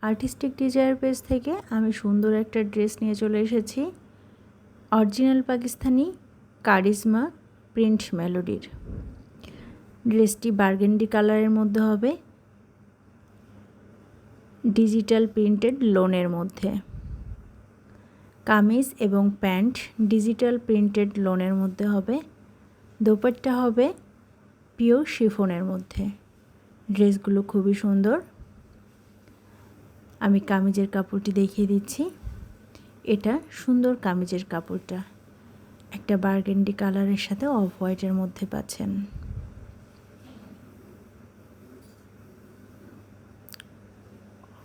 Artistic desire page থেকে আমি সুন্দর একটা ড্রেস নিয়ে চলে এসেছি অরিজিনাল পাকিস্তানি কারিজমা প্রিন্ট মেলোডির। ড্রেসটি বার্গেন্ডি কালারের মধ্যে হবে, ডিজিটাল প্রিন্টেড লোনের মধ্যে। কামিজ এবং প্যান্ট ডিজিটাল প্রিন্টেড লোনের মধ্যে হবে। দোপাট্টা হবে পিওর শিফনের মধ্যে। ড্রেসগুলো খুবই সুন্দর। আমি কামিজের কাপড়টি দেখিয়ে দিচ্ছি। এটা সুন্দর কামিজের কাপড়টা একটা বার্গেন্ডি কালারের সাথে অফ হোয়াইটের মধ্যে পাচ্ছেন।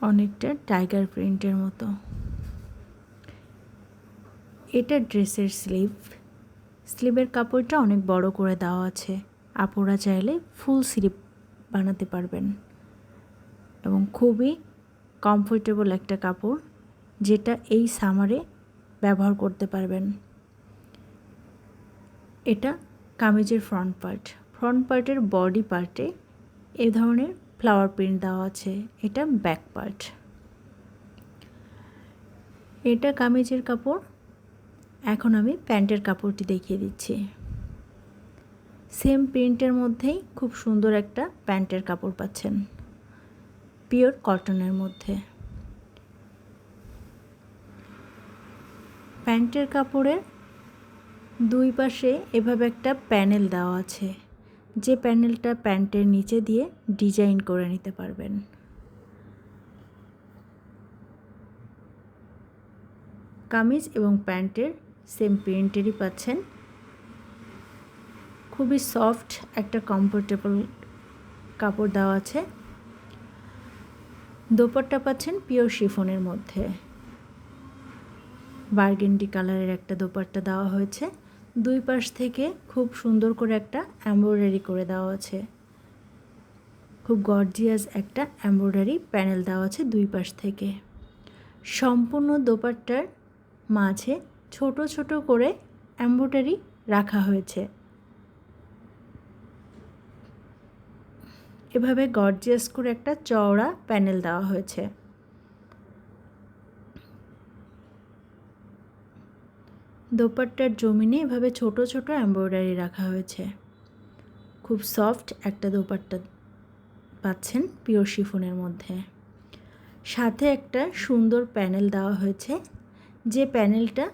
অনেকটা টাইগার প্রিন্টের মতো। এটা ড্রেসের স্লিভের কাপড়টা অনেক বড় করে দেওয়া আছে। আপুরা চাইলে ফুল স্লিভ বানাতে পারবেন এবং খুবই কমফোর্টেবল একটা কাপড়, যেটা এই সামারে ব্যবহার করতে পারবেন। এটা কামিজের ফ্রন্ট পার্টের বডি পার্টে এই ধরনের ফ্লাওয়ার প্রিন্ট দেওয়া আছে। এটা ব্যাক পার্ট। এটা কামিজের কাপড়। এখন আমি প্যান্টের কাপড়টি দেখিয়ে দিচ্ছি। সেম প্রিন্টের মধ্যেই খুব সুন্দর একটা প্যান্টের কাপড় পাচ্ছেন, পিওর কটনের মধ্যে। প্যান্টের কাপড়ের দুই পাশে এভাবে একটা প্যানেল দেওয়া আছে, যে প্যানেলটা প্যান্টের নিচে দিয়ে ডিজাইন করে নিতে পারবেন। কামিজ এবং প্যান্টের সেম প্রিন্টেরই পাচ্ছেন। খুবই সফট একটা কমফোর্টেবল কাপড় দেওয়া আছে। দোপাট্টা পাচ্ছেন পিওর শিফনের মধ্যে। বার্গেন্ডি কালারের একটা দোপাট্টা দেওয়া হয়েছে। দুই পাশ থেকে খুব সুন্দর করে একটা এমব্রয়ডারি করে দেওয়া আছে। খুব গর্জিয়াস একটা এমব্রয়ডারি প্যানেল দেওয়া আছে দুই পাশ থেকে। সম্পূর্ণ দোপাট্টার মাঝে ছোট ছোট করে এমব্রয়ডারি রাখা হয়েছে। এভাবে গর্জিয়াস করে একটা চওড়া প্যানেল দেওয়া হয়েছে। দোপাট্টার জমিনে এভাবে ছোট ছোট এমব্রয়ডারি রাখা হয়েছে। খুব সফট একটা দোপাট্টা পাচ্ছেন পিওর শিফনের মধ্যে। সাথে একটা সুন্দর প্যানেল দেওয়া হয়েছে, যে প্যানেলটা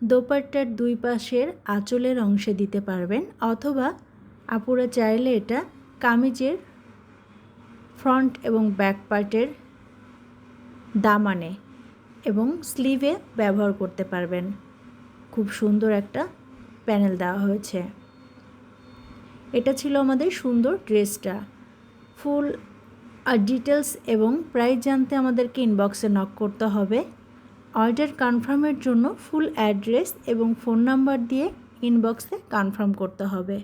দোপাট্টার দুই পাশের আঁচলের অংশে দিতে পারবেন, অথবা আপুরা চাইলে এটা কামিজের ফ্রন্ট এবং ব্যাক পার্টের দামানে এবং স্লিভে ব্যবহার করতে পারবেন। খুব সুন্দর একটা প্যানেল দেওয়া হয়েছে। এটা ছিল আমাদের সুন্দর ড্রেসটা। ফুল ডিটেলস এবং প্রাইস জানতে আমাদেরকে ইনবক্সে নক করতে হবে। অর্ডার কনফার্মের জন্য ফুল অ্যাড্রেস এবং ফোন নাম্বার দিয়ে ইনবক্সে কনফার্ম করতে হবে।